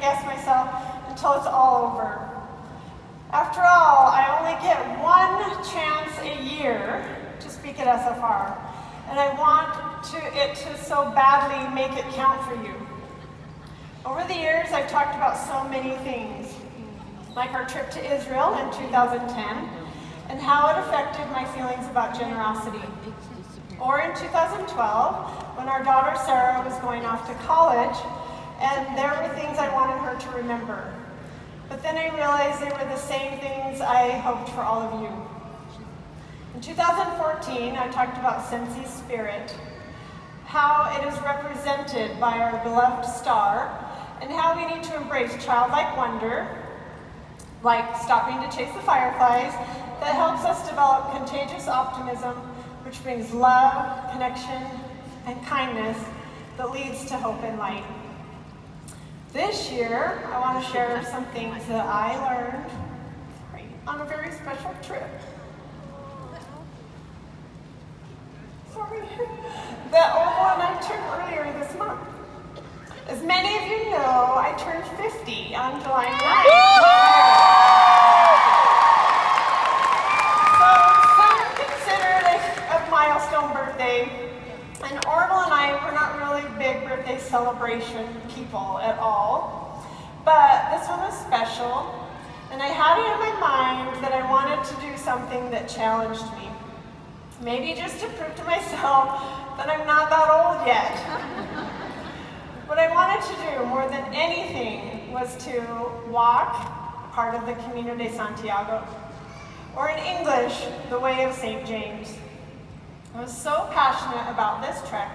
second-guess myself until it's all over. After all, I only get one chance a year to speak at SFR, and I want it to so badly make it count for you. Over the years, I've talked about so many things, like our trip to Israel in 2010, and how it affected my feelings about generosity. Or in 2012, when our daughter Sarah was going off to college, and there were things I wanted her to remember. But then I realized they were the same things I hoped for all of you. In 2014, I talked about Sensi's spirit, how it is represented by our beloved star, and how we need to embrace childlike wonder, like stopping to chase the fireflies, that helps us develop contagious optimism, which brings love, connection, and kindness that leads to hope and light. This year, I want to share some things that I learned on a very special trip. That Orville and I took earlier this month. As many of you know, I turned 50 on July 9th. So some consider it a milestone birthday, and Orville and I were not really big birthday celebration people at all, but this one was special, and I had it in my mind that I wanted to do something that challenged me. Maybe just to prove to myself that I'm not that old yet. What I wanted to do more than anything was to walk part of the Camino de Santiago, or in English, the Way of St. James. I was so passionate about this trek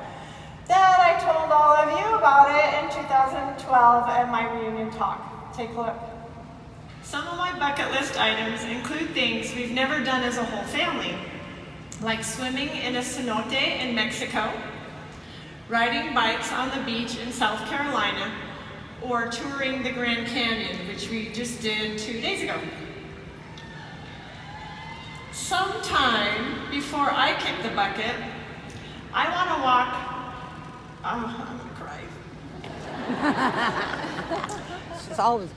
that I told all of you about it in 2012 at my reunion talk. Take a look. Some of my bucket list items include things we've never done as a whole family, like swimming in a cenote in Mexico, riding bikes on the beach in South Carolina, or touring the Grand Canyon, which we just did 2 days ago. Sometime before I kick the bucket, I want to walk, I'm gonna cry. She's always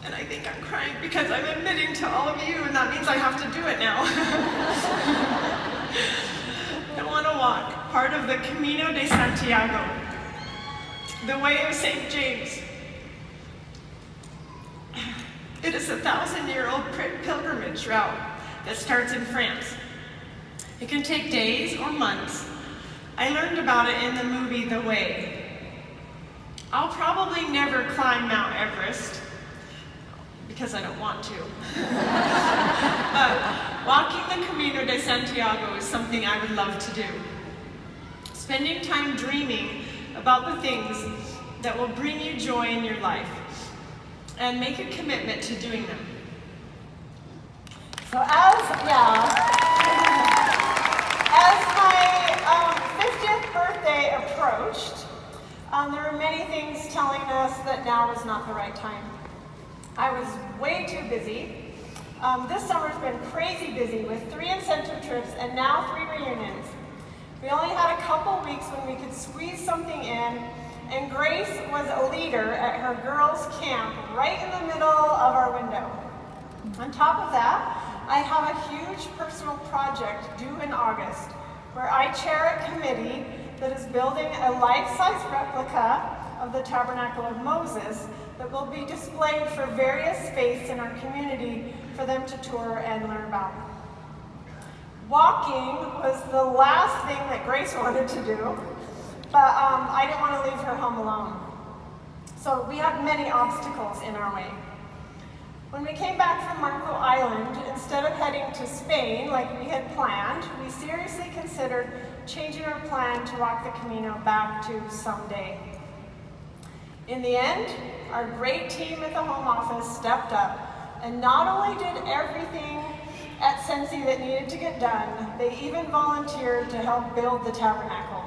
And I think I'm crying because I'm admitting to all of you, and that means I have to do it now. I want to walk part of the Camino de Santiago, the Way of St. James. It is a 1,000-year-old pilgrimage route that starts in France. It can take days or months. I learned about it in the movie The Way. I'll probably never climb Mount Everest, because I don't want to. But walking the Camino de Santiago is something I would love to do. Spending time dreaming about the things that will bring you joy in your life, and make a commitment to doing them. So as my 50th birthday approached, there were many things telling us that now was not the right time. I was way too busy. This summer's been crazy busy with 3 incentive trips and now 3 reunions. We only had a couple weeks when we could squeeze something in, and Grace was a leader at her girls' camp right in the middle of our window. On top of that, I have a huge personal project due in August, where I chair a committee that is building a life-size replica of the Tabernacle of Moses that will be displayed for various faiths in our community for them to tour and learn about. Walking was the last thing that Grace wanted to do, but I didn't want to leave her home alone. So we had many obstacles in our way. When we came back from Marco Island, instead of heading to Spain like we had planned, we seriously considered changing our plan to walk the Camino back to someday. In the end, our great team at the home office stepped up and not only did everything at Sensi that needed to get done, they even volunteered to help build the tabernacle.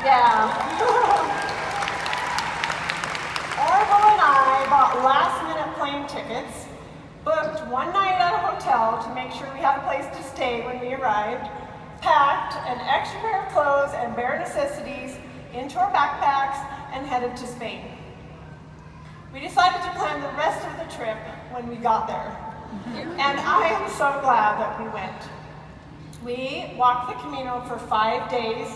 Yeah. Orville and I bought last-minute plane tickets, booked one night at a hotel to make sure we had a place to stay when we arrived, packed an extra pair of clothes and bare necessities into our backpacks, and headed to Spain. We decided to plan the rest of the trip when we got there. And I am so glad that we went. We walked the Camino for 5 days,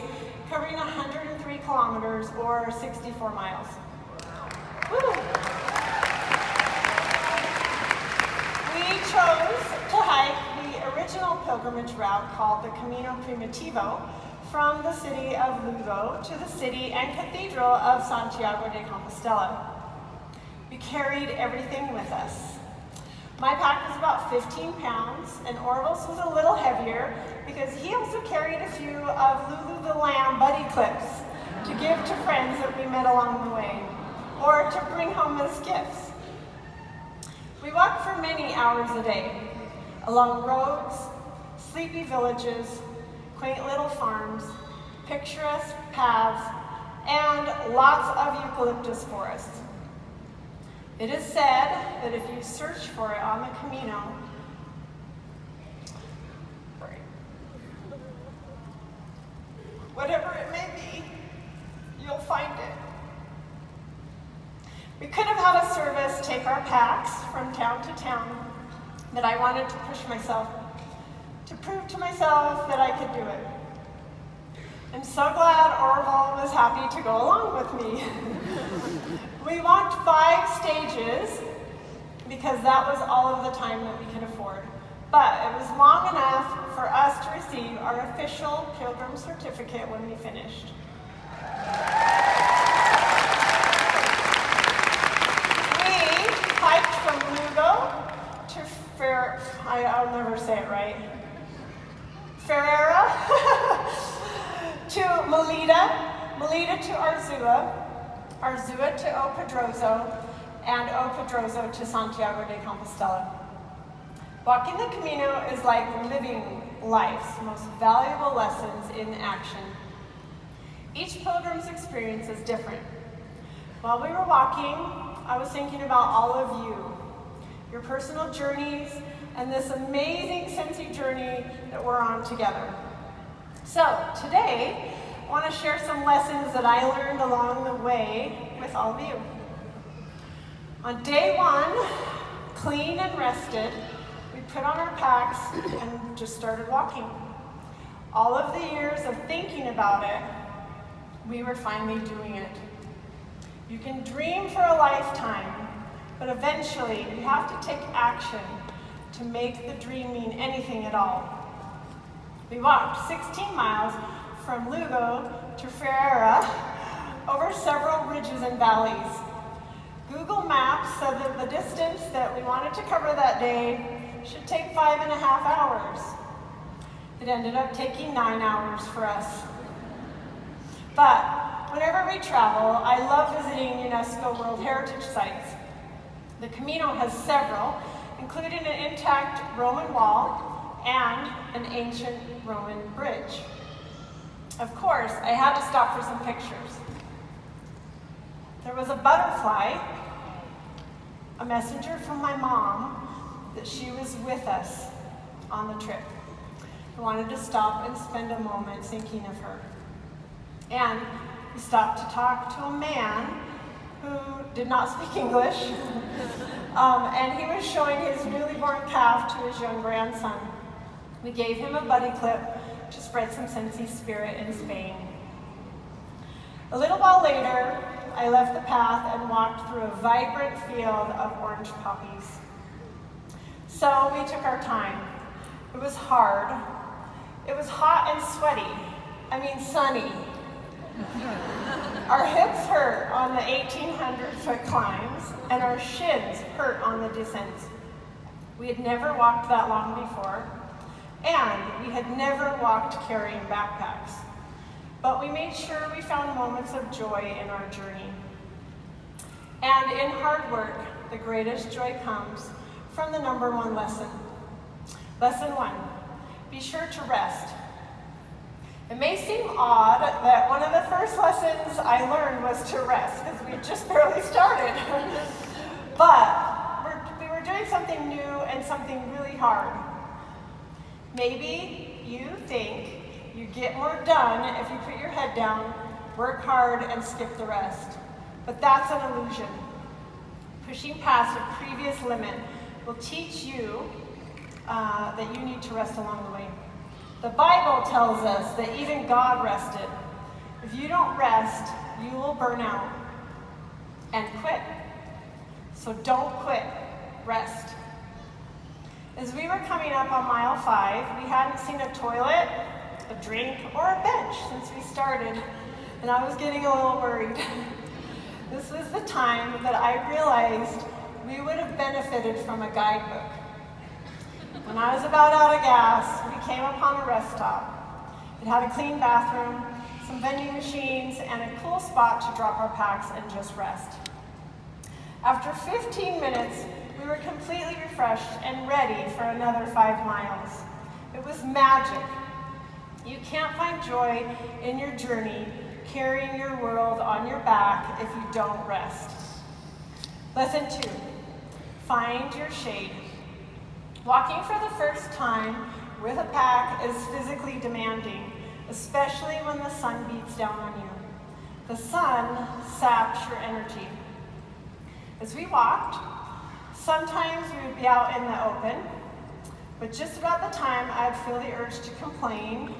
covering 103 kilometers or 64 miles. Woo. We chose to hike the original pilgrimage route called the Camino Primitivo from the city of Lugo to the city and cathedral of Santiago de Compostela. We carried everything with us. My pack was about 15 pounds, and Orville's was a little heavier because he also carried a few of Lulu the Lamb buddy clips to give to friends that we met along the way, or to bring home as gifts. We walked for many hours a day, along roads, sleepy villages, quaint little farms, picturesque paths, and lots of eucalyptus forests. It is said that if you search for it on the Camino, whatever it may be, you'll find it. We could have had a service take our packs from town to town, but I wanted to push myself, to prove to myself that I could do it. I'm so glad Orville was happy to go along with me. We walked 5 stages because that was all of the time that we could afford. But it was long enough for us to receive our official pilgrim certificate when we finished. We hiked from Lugo to I'll never say it right. Ferreira to Melita to Arzua to O Pedroso, and O Pedroso to Santiago de Compostela. Walking the Camino is like living life's most valuable lessons in action. Each pilgrim's experience is different. While we were walking, I was thinking about all of you, your personal journeys, and this amazing Cincy journey that we're on together. So today, I want to share some lessons that I learned along the way with all of you. On day 1, clean and rested, we put on our packs and just started walking. All of the years of thinking about it, we were finally doing it. You can dream for a lifetime, but eventually you have to take action to make the dream mean anything at all. We walked 16 miles from Lugo to Ferreira over several ridges and valleys. Google Maps said that the distance that we wanted to cover that day should take 5.5 hours. It ended up taking 9 hours for us. But whenever we travel, I love visiting UNESCO World Heritage Sites. The Camino has several, including an intact Roman wall and an ancient Roman bridge. Of course, I had to stop for some pictures. There was a butterfly, a messenger from my mom, that she was with us on the trip. I wanted to stop and spend a moment thinking of her. And we stopped to talk to a man who did not speak English, and he was showing his newly born calf to his young grandson. We gave him a buddy clip to spread some Cincy spirit in Spain. A little while later, I left the path and walked through a vibrant field of orange poppies. So we took our time. It was hard. It was hot and sweaty. Sunny. Our hips hurt on the 1,800-foot climbs, and our shins hurt on the descents. We had never walked that long before, and we had never walked carrying backpacks. But we made sure we found moments of joy in our journey. And in hard work, the greatest joy comes from the number 1 lesson. Lesson 1, be sure to rest. It may seem odd that one of the first lessons I learned was to rest, because we just barely started. But we were doing something new and something really hard. Maybe you think you get more done if you put your head down, work hard, and skip the rest. But that's an illusion. Pushing past a previous limit will teach you that you need to rest along the way. The Bible tells us that even God rested. If you don't rest, you will burn out and quit. So don't quit, rest. As we were coming up on mile 5, we hadn't seen a toilet, a drink, or a bench since we started, and I was getting a little worried. This was the time that I realized we would have benefited from a guidebook. When I was about out of gas, we came upon a rest stop. It had a clean bathroom, some vending machines, and a cool spot to drop our packs and just rest. After 15 minutes, we were completely refreshed and ready for another 5 miles. It was magic. You can't find joy in your journey carrying your world on your back if you don't rest. Lesson 2, find your shade. Walking for the first time with a pack is physically demanding, especially when the sun beats down on you. The sun saps your energy. As we walked, sometimes we would be out in the open, but just about the time I'd feel the urge to complain,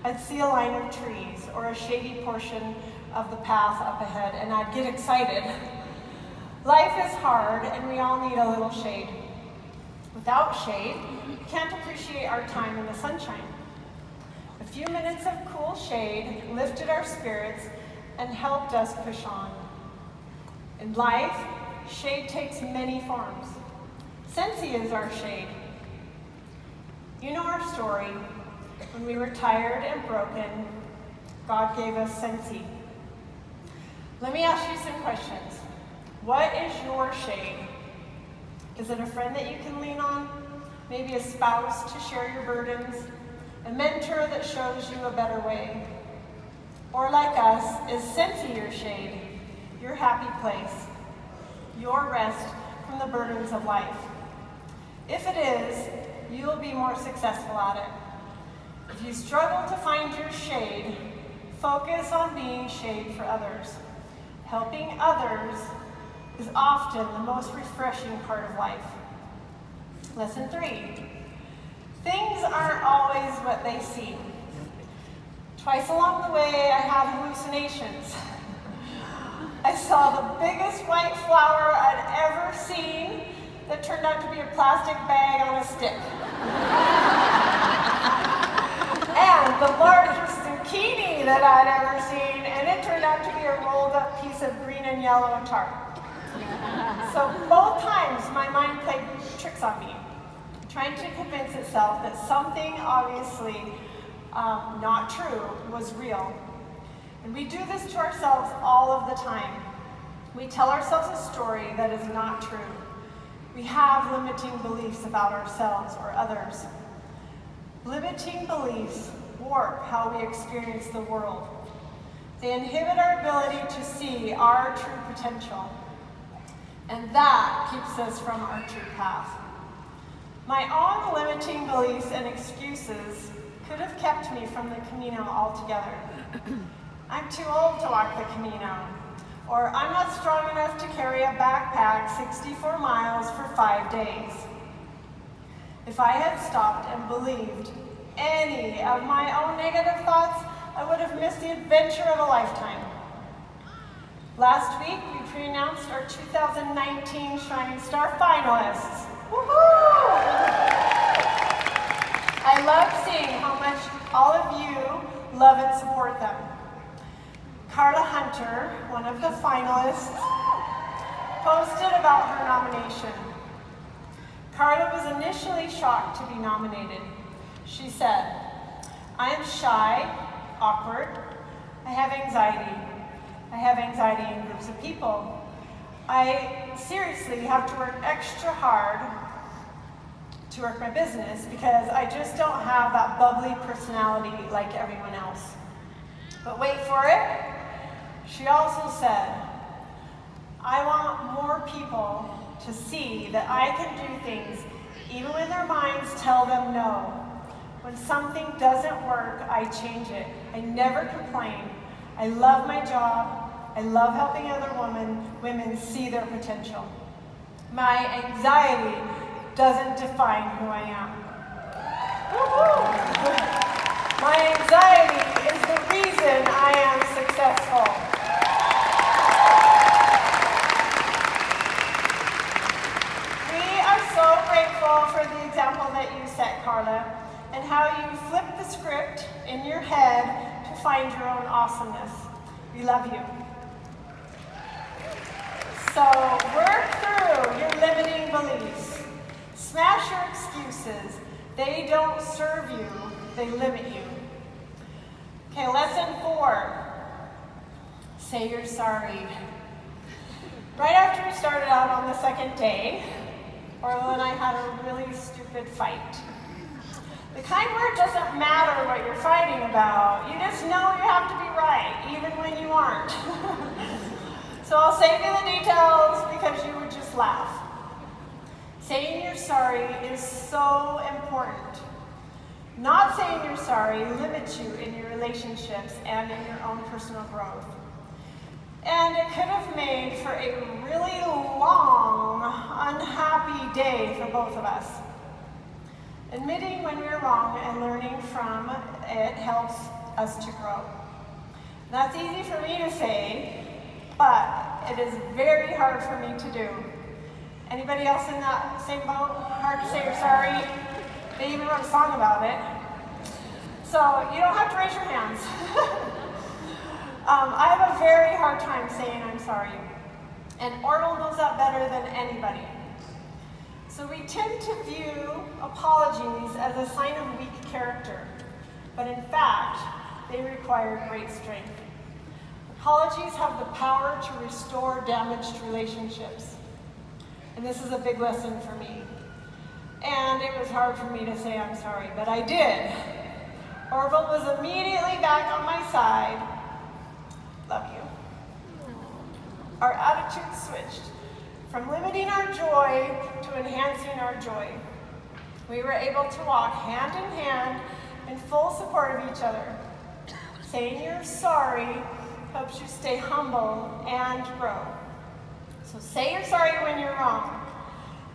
I'd see a line of trees or a shady portion of the path up ahead, and I'd get excited. Life is hard, and we all need a little shade. Without shade, we can't appreciate our time in the sunshine. A few minutes of cool shade lifted our spirits and helped us push on. In life, shade takes many forms. Sensi is our shade. You know our story. When we were tired and broken, God gave us Sensi. Let me ask you some questions. What is your shade? Is it a friend that you can lean on? Maybe a spouse to share your burdens? A mentor that shows you a better way? Or like us, is Sensi your shade, your happy place, your rest from the burdens of life? If it is, you will be more successful at it. If you struggle to find your shade, focus on being shade for others. Helping others is often the most refreshing part of life. Lesson 3, things aren't always what they seem. Twice along the way, I had hallucinations. I saw the biggest white flower I'd ever seen that turned out to be a plastic bag on a stick. And the largest zucchini that I'd ever seen, and it turned out to be a rolled up piece of green and yellow tart. So both times my mind played tricks on me, trying to convince itself that something obviously not true was real. And we do this to ourselves all of the time. We tell ourselves a story that is not true. We have limiting beliefs about ourselves or others. Limiting beliefs warp how we experience the world. They inhibit our ability to see our true potential. And that keeps us from our true path. My own limiting beliefs and excuses could have kept me from the Camino altogether. I'm too old to walk the Camino, or I'm not strong enough to carry a backpack 64 miles for 5 days. If I had stopped and believed any of my own negative thoughts, I would have missed the adventure of a lifetime. Last week, we pre-announced our 2019 Shining Star finalists. Woohoo! I love seeing how much all of you love and support them. Carla Hunter, one of the finalists, posted about her nomination. Carla was initially shocked to be nominated. She said, "I am shy, awkward, I have anxiety. I have anxiety in groups of people. I seriously have to work extra hard to work my business because I just don't have that bubbly personality like everyone else." But wait for it. She also said, "I want more people to see that I can do things even when their minds tell them no. When something doesn't work, I change it. I never complain. I love my job, I love helping other women see their potential. My anxiety doesn't define who I am. Woo-hoo! My anxiety is the reason I am successful. We are so grateful for the example that you set, Carla, and how you flip the script in your head to find your own awesomeness. We love you. So work through your limiting beliefs. Smash your excuses. They don't serve you, they limit you. Okay, lesson 4. Say you're sorry. Right after we started out on the second day, Orla and I had a really stupid fight. The kind where it doesn't matter what you're fighting about. You just know you have to be right, even when you aren't. So I'll save you the details because you would just laugh. Saying you're sorry is so important. Not saying you're sorry limits you in your relationships and in your own personal growth. And it could have made for a really long, unhappy day for both of us. Admitting when we're wrong and learning from it helps us to grow. That's easy for me to say, but it is very hard for me to do. Anybody else in that same boat? Hard to say you're sorry? They even wrote a song about it. So you don't have to raise your hands. I have a very hard time saying I'm sorry. And Orville knows that better than anybody. So we tend to view apologies as a sign of weak character. But in fact, they require great strength. Apologies have the power to restore damaged relationships. And this is a big lesson for me. And it was hard for me to say I'm sorry, but I did. Orville was immediately back on my side. Love you. Our attitude switched from limiting our joy to enhancing our joy. We were able to walk hand in hand in full support of each other. Saying you're sorry helps you stay humble and grow. So say you're sorry when you're wrong.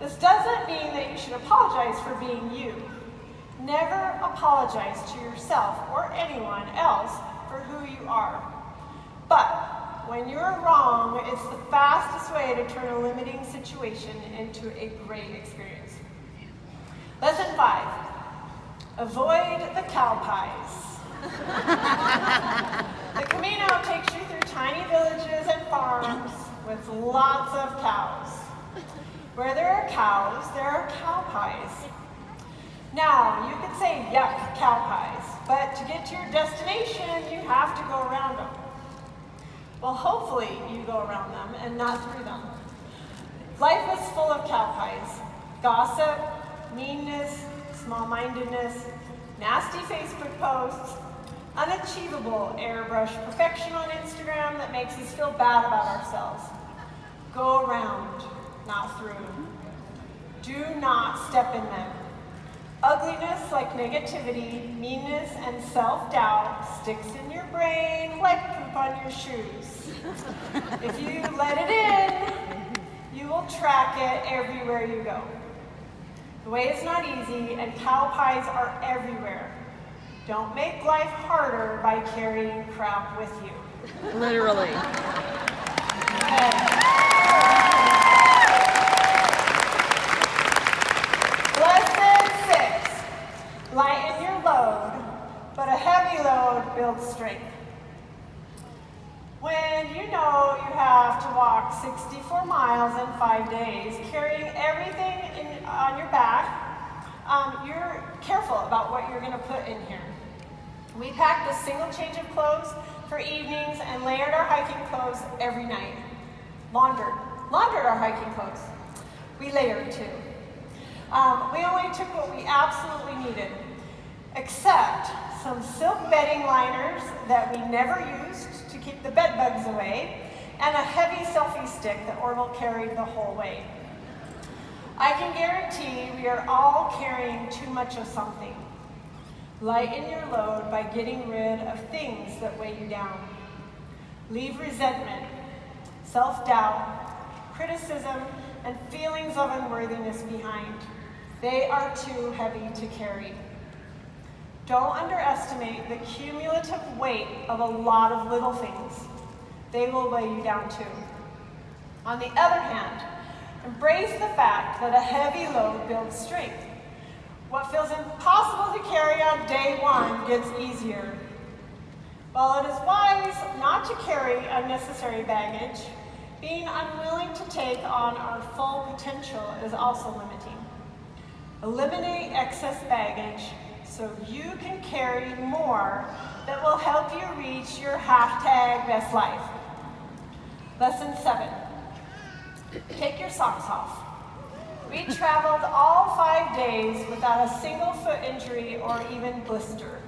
This doesn't mean that you should apologize for being you. Never apologize to yourself or anyone else for who you are. But when you're wrong, it's the fastest way to turn a limiting situation into a great experience. Lesson 5, avoid the cow pies. The Camino takes you through tiny villages and farms with lots of cows. Where there are cows, there are cow pies. Now, you could say, yuck, cow pies, but to get to your destination, you have to go around them. Well, hopefully you go around them and not through them. Life is full of cow pies. Gossip, meanness, small-mindedness, nasty Facebook posts, unachievable airbrush perfection on Instagram that makes us feel bad about ourselves. Go around, not through. Do not step in them. Ugliness like negativity, meanness, and self-doubt sticks in your brain like poop on your shoes. If you let it in, you will track it everywhere you go. The way is not easy, and cow pies are everywhere. Don't make life harder by carrying crap with you. Literally. Lesson 6. Lighten your load, but a heavy load builds strength. When you know you have to walk 64 miles in 5 days, carrying everything on your back, you're careful about what you're going to put in here. We packed a single change of clothes for evenings and layered our hiking clothes every night. Laundered our hiking clothes. We layered too. We only took what we absolutely needed, except some silk bedding liners that we never used to keep the bed bugs away, and a heavy selfie stick that Orville carried the whole way. I can guarantee we are all carrying too much of something. Lighten your load by getting rid of things that weigh you down. Leave resentment, self-doubt, criticism, and feelings of unworthiness behind. They are too heavy to carry. Don't underestimate the cumulative weight of a lot of little things. They will weigh you down too. On the other hand, embrace the fact that a heavy load builds strength. What feels impossible to carry on day one gets easier. While it is wise not to carry unnecessary baggage, being unwilling to take on our full potential is also limiting. Eliminate excess baggage so you can carry more that will help you reach your #best life. Lesson 7. Take your socks off. We traveled all 5 days without a single foot injury or even blister.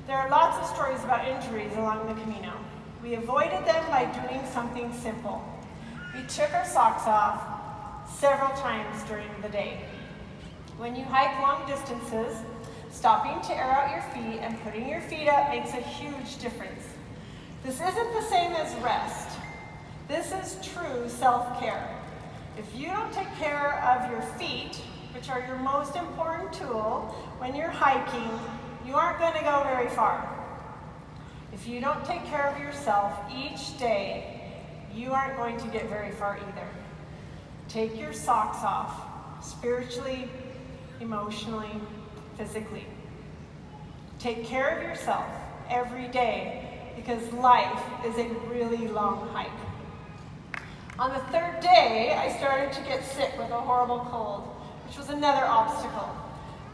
There are lots of stories about injuries along the Camino. We avoided them by doing something simple. We took our socks off several times during the day. When you hike long distances, stopping to air out your feet and putting your feet up makes a huge difference. This isn't the same as rest. This is true self-care. If you don't take care of your feet, which are your most important tool when you're hiking, you aren't going to go very far. If you don't take care of yourself each day, you aren't going to get very far either. Take your socks off, spiritually, emotionally, physically. Take care of yourself every day because life is a really long hike. On the 3rd day, I started to get sick with a horrible cold, which was another obstacle.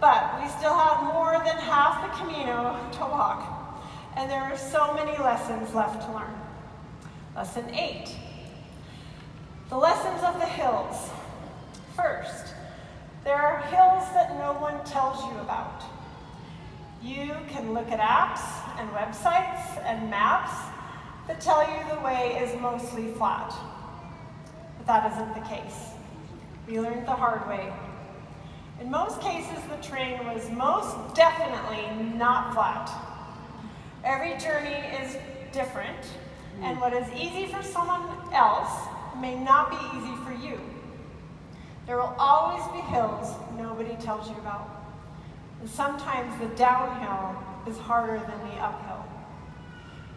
But we still had more than half the Camino to walk, and there are so many lessons left to learn. Lesson 8. The lessons of the hills. First, there are hills that no one tells you about. You can look at apps and websites and maps that tell you the way is mostly flat. But that isn't the case. We learned the hard way. In most cases, the terrain was most definitely not flat. Every journey is different, and what is easy for someone else may not be easy for you. There will always be hills nobody tells you about. And sometimes the downhill is harder than the uphill.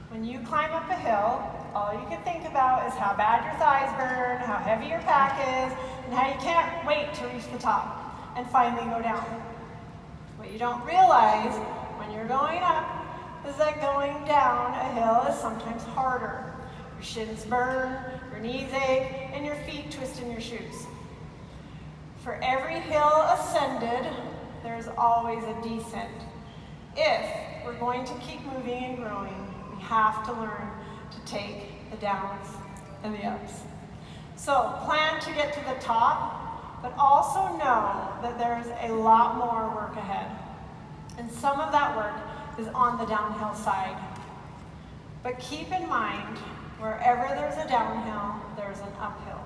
When you climb up a hill, all you can think about is how bad your thighs burn, how heavy your pack is, and how you can't wait to reach the top and finally go down. What you don't realize when you're going up is that going down a hill is sometimes harder. Your shins burn, your knees ache, and your feet twist in your shoes. For every hill ascended, there's always a descent. If we're going to keep moving and growing, we have to learn to take the downs and the ups. So plan to get to the top, but also know that there's a lot more work ahead. And some of that work is on the downhill side. But keep in mind, wherever there's a downhill, there's an uphill.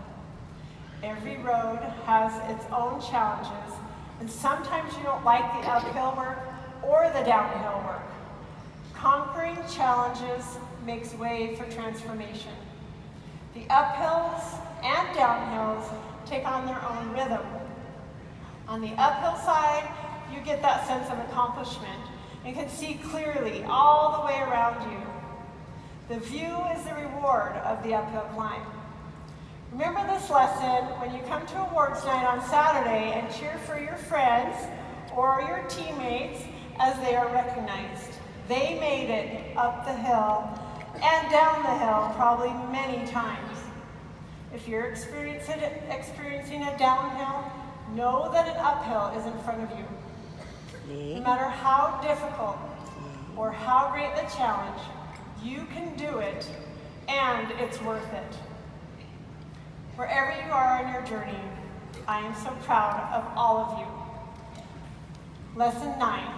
Every road has its own challenges, and sometimes you don't like the uphill work or the downhill work. Conquering challenges makes way for transformation. The uphills and downhills take on their own rhythm. On the uphill side, you get that sense of accomplishment and can see clearly all the way around you. The view is the reward of the uphill climb. Remember this lesson when you come to awards night on Saturday and cheer for your friends or your teammates as they are recognized. They made it up the hill and down the hill probably many times. If you're experiencing a downhill, know that an uphill is in front of you. No matter how difficult or how great the challenge, you can do it, and it's worth it. Wherever you are on your journey, I am so proud of all of you. Lesson 9.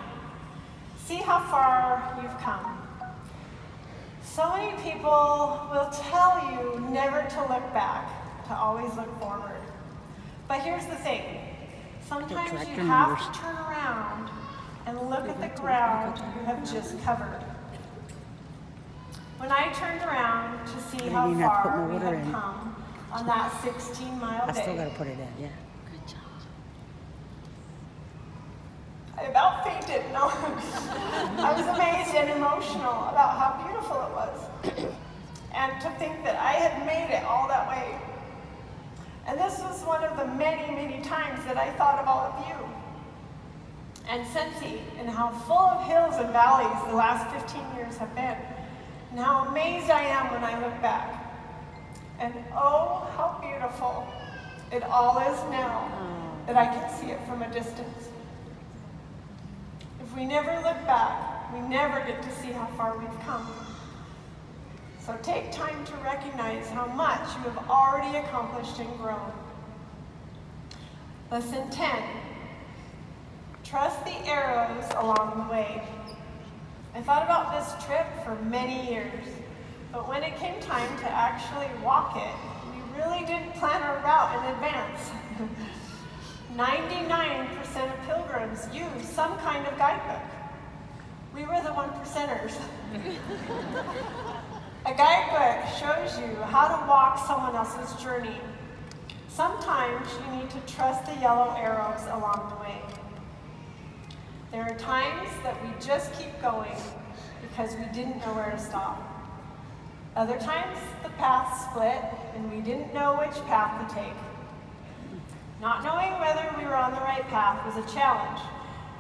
See how far you've come. So many people will tell you never to look back, to always look forward. But here's the thing. Sometimes you have to turn around and look at the ground you have just covered. When I turned around to see I how didn't even have to put far more we water had in. come on that 16-mile I still day, gotta put it in, yeah. Good job. I about fainted. No, I was amazed and emotional about how beautiful it was. And to think that I had made it all that way. And this was one of the many, many times that I thought of all of you. And Cincy, and how full of hills and valleys the last 15 years have been. And how amazed I am when I look back. And oh, how beautiful it all is now that I can see it from a distance. If we never look back, we never get to see how far we've come. So take time to recognize how much you have already accomplished and grown. Lesson 10, trust the arrows along the way. I thought about this trip for many years, but when it came time to actually walk it, we really didn't plan our route in advance. 99% of pilgrims use some kind of guidebook. We were the 1%ers. A guidebook shows you how to walk someone else's journey. Sometimes you need to trust the yellow arrows along the way. There are times that we just keep going because we didn't know where to stop. Other times the path split and we didn't know which path to take. Not knowing whether we were on the right path was a challenge.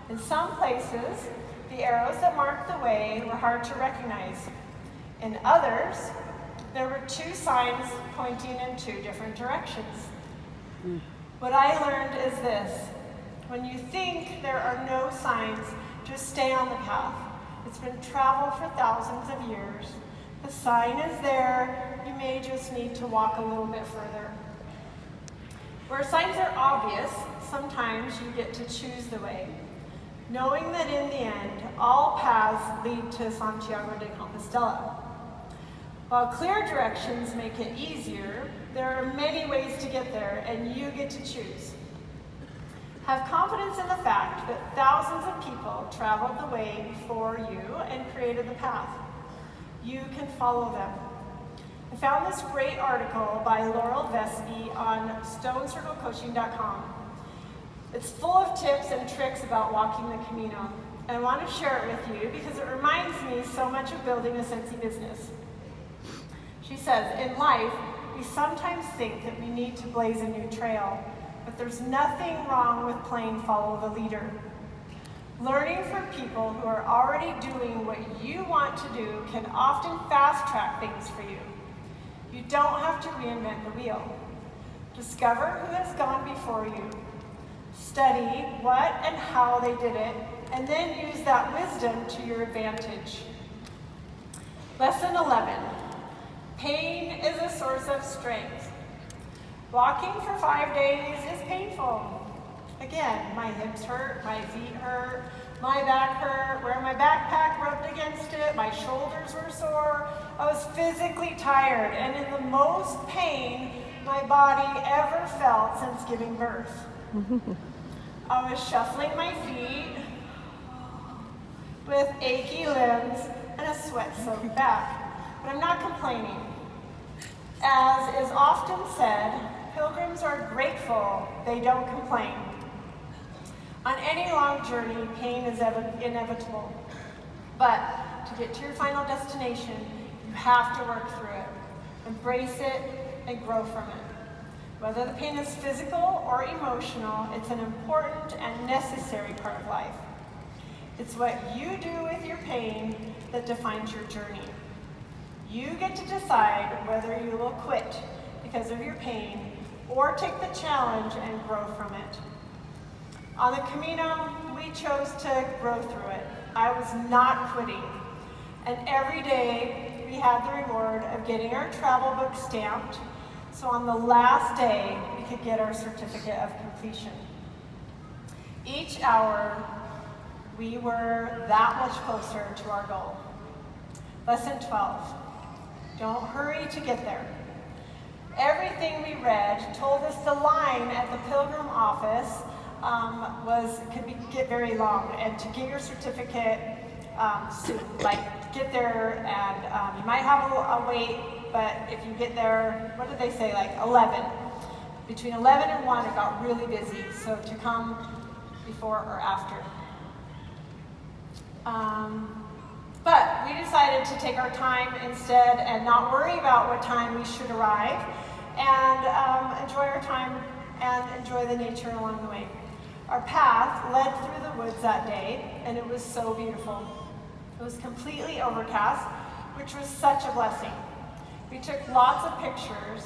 In some places, the arrows that marked the way were hard to recognize. In others, there were two signs pointing in two different directions. What I learned is this: when you think there are no signs, just stay on the path. It's been traveled for thousands of years. The sign is there, you may just need to walk a little bit further. Where signs are obvious, sometimes you get to choose the way, knowing that in the end, all paths lead to Santiago de Compostela. While clear directions make it easier, there are many ways to get there, and you get to choose. Have confidence in the fact that thousands of people traveled the way before you and created the path. You can follow them. I found this great article by Laurel Vespi on StoneCircleCoaching.com. It's full of tips and tricks about walking the Camino, and I want to share it with you because it reminds me so much of building a Cincy business. She says, in life, we sometimes think that we need to blaze a new trail, but there's nothing wrong with playing follow the leader. Learning from people who are already doing what you want to do can often fast track things for you. You don't have to reinvent the wheel. Discover who has gone before you. Study what and how they did it, and then use that wisdom to your advantage. Lesson 11. Pain is a source of strength. Walking for 5 days is painful. Again, my hips hurt, my feet hurt, my back hurt, where my backpack rubbed against it, my shoulders were sore. I was physically tired and in the most pain my body ever felt since giving birth. I was shuffling my feet with achy limbs and a sweat-soaked back, but I'm not complaining. As is often said, pilgrims are grateful, they don't complain. On any long journey, pain is inevitable. But to get to your final destination, you have to work through it, embrace it, and grow from it. Whether the pain is physical or emotional, it's an important and necessary part of life. It's what you do with your pain that defines your journey. You get to decide whether you will quit because of your pain or take the challenge and grow from it. On the Camino, we chose to grow through it. I was not quitting. And every day, we had the reward of getting our travel book stamped, so on the last day, we could get our certificate of completion. Each hour, we were that much closer to our goal. Lesson 12, don't hurry to get there. Everything we read told us the line at the pilgrim office could get very long, and to get your certificate soon, like get there and you might have a wait, but if you get there, what did they say, like 11? Between 11 and 1, it got really busy, so to come before or after. But we decided to take our time instead and not worry about what time we should arrive and enjoy our time and enjoy the nature along the way. Our path led through the woods that day, and it was so beautiful. It was completely overcast, which was such a blessing. We took lots of pictures,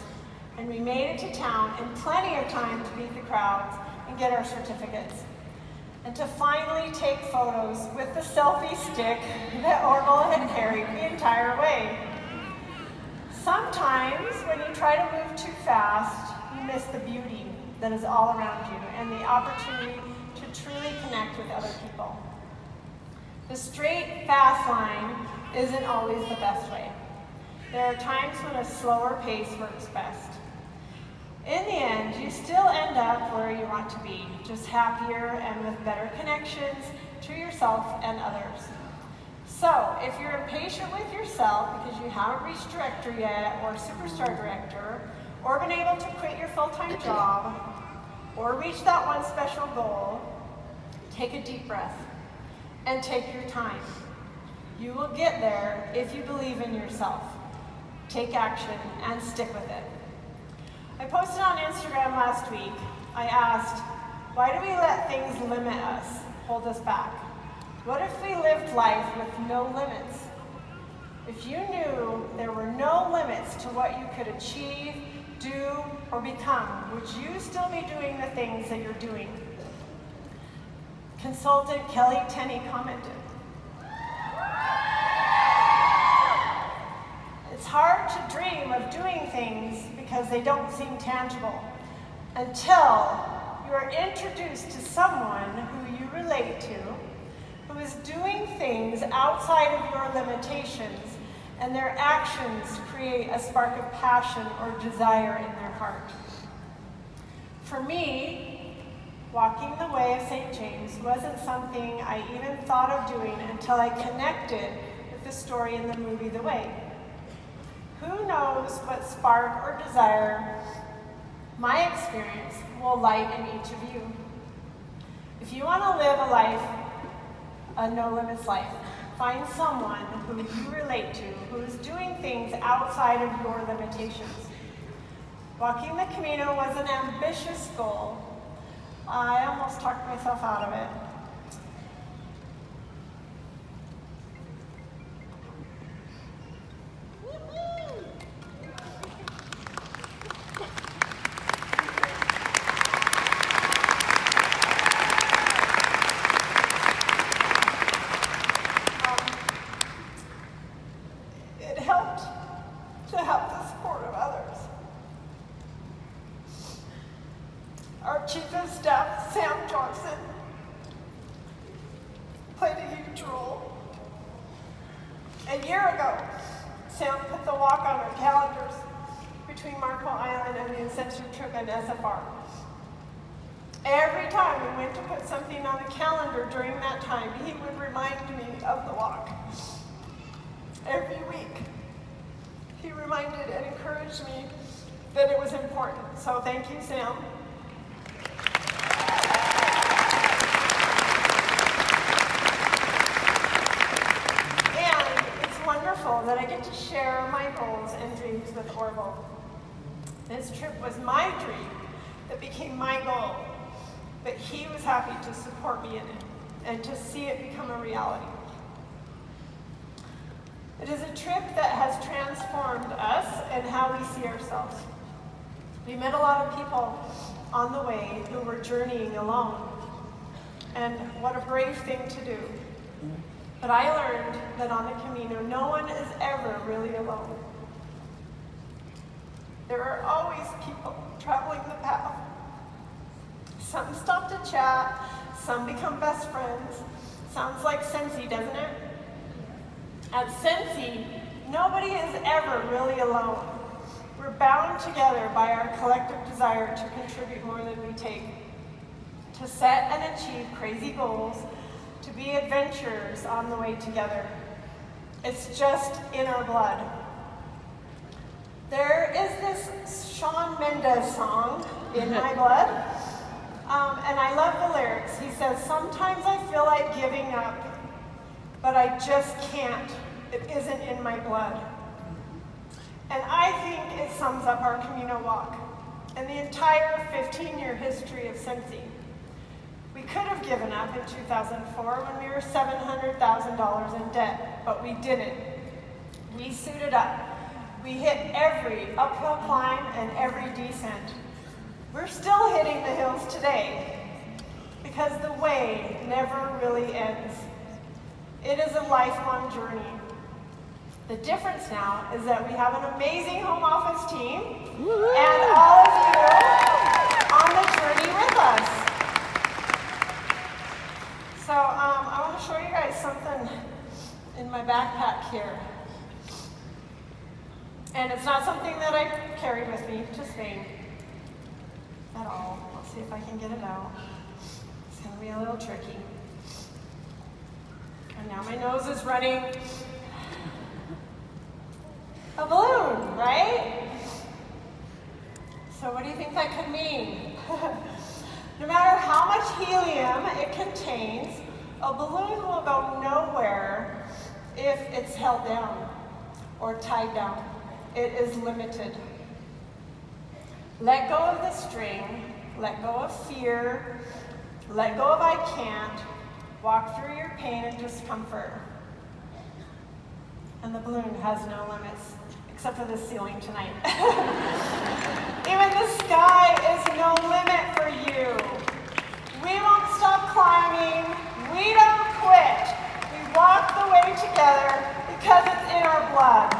and we made it to town in plenty of time to beat the crowds and get our certificates. And to finally take photos with the selfie stick that Orville had carried the entire way. Sometimes, when you try to move too fast, you miss the beauty that is all around you and the opportunity to truly connect with other people. The straight, fast line isn't always the best way. There are times when a slower pace works best. In the end, you still end up where you want to be, just happier and with better connections to yourself and others. So, if you're impatient with yourself because you haven't reached director yet, or superstar director, or been able to quit your full-time job, or reach that one special goal, take a deep breath and take your time. You will get there if you believe in yourself. Take action and stick with it. I posted on Instagram last week. I asked, why do we let things limit us, hold us back? What if we lived life with no limits? If you knew there were no limits to what you could achieve, do, or become, would you still be doing the things that you're doing? Consultant Kelly Tenney commented. It's hard to dream of doing things because they don't seem tangible until you are introduced to someone who you relate to, who is doing things outside of your limitations, and their actions create a spark of passion or desire in their heart. For me, walking the way of St. James wasn't something I even thought of doing until I connected with the story in the movie The Way. Who knows what spark or desire my experience will light in each of you. If you want to live a life, a no-limits life, find someone who you relate to, who is doing things outside of your limitations. Walking the Camino was an ambitious goal. I almost talked myself out of it. And SFR. Every time we went to put something on the calendar during that time, he would remind me of the walk. Every week, he reminded and encouraged me that it was important. So thank you, Sam. And it's wonderful that I get to share my goals and dreams with Orville. This trip was my dream that became my goal, but he was happy to support me in it and to see it become a reality. It is a trip that has transformed us and how we see ourselves. We met a lot of people on the way who were journeying alone, and what a brave thing to do. But I learned that on the Camino, no one is ever really alone. There are always people traveling the path. Some stop to chat, some become best friends. Sounds like Sensi, doesn't it? At Sensi, nobody is ever really alone. We're bound together by our collective desire to contribute more than we take, to set and achieve crazy goals, to be adventurers on the way together. It's just in our blood. There is this Shawn Mendes song, In My Blood, and I love the lyrics. He says, sometimes I feel like giving up, but I just can't. It isn't in my blood. And I think it sums up our Camino walk and the entire 15-year history of Cincy. We could have given up in 2004 when we were $700,000 in debt, but we didn't. We suited up. We hit every uphill climb and every descent. We're still hitting the hills today because the way never really ends. It is a lifelong journey. The difference now is that we have an amazing home office team and all of you on the journey with us. So I want to show you guys something in my backpack here. And it's not something that I carried with me to Spain at all. Let's see if I can get it out. It's going to be a little tricky. And now my nose is running. A balloon, right? So what do you think that could mean? No matter how much helium it contains, a balloon will go nowhere if it's held down or tied down. It is limited. Let go of the string, let go of fear, let go of I can't, walk through your pain and discomfort. And the balloon has no limits, except for the ceiling tonight. Even the sky is no limit for you. We won't stop climbing, we don't quit. We walk the way together because it's in our blood.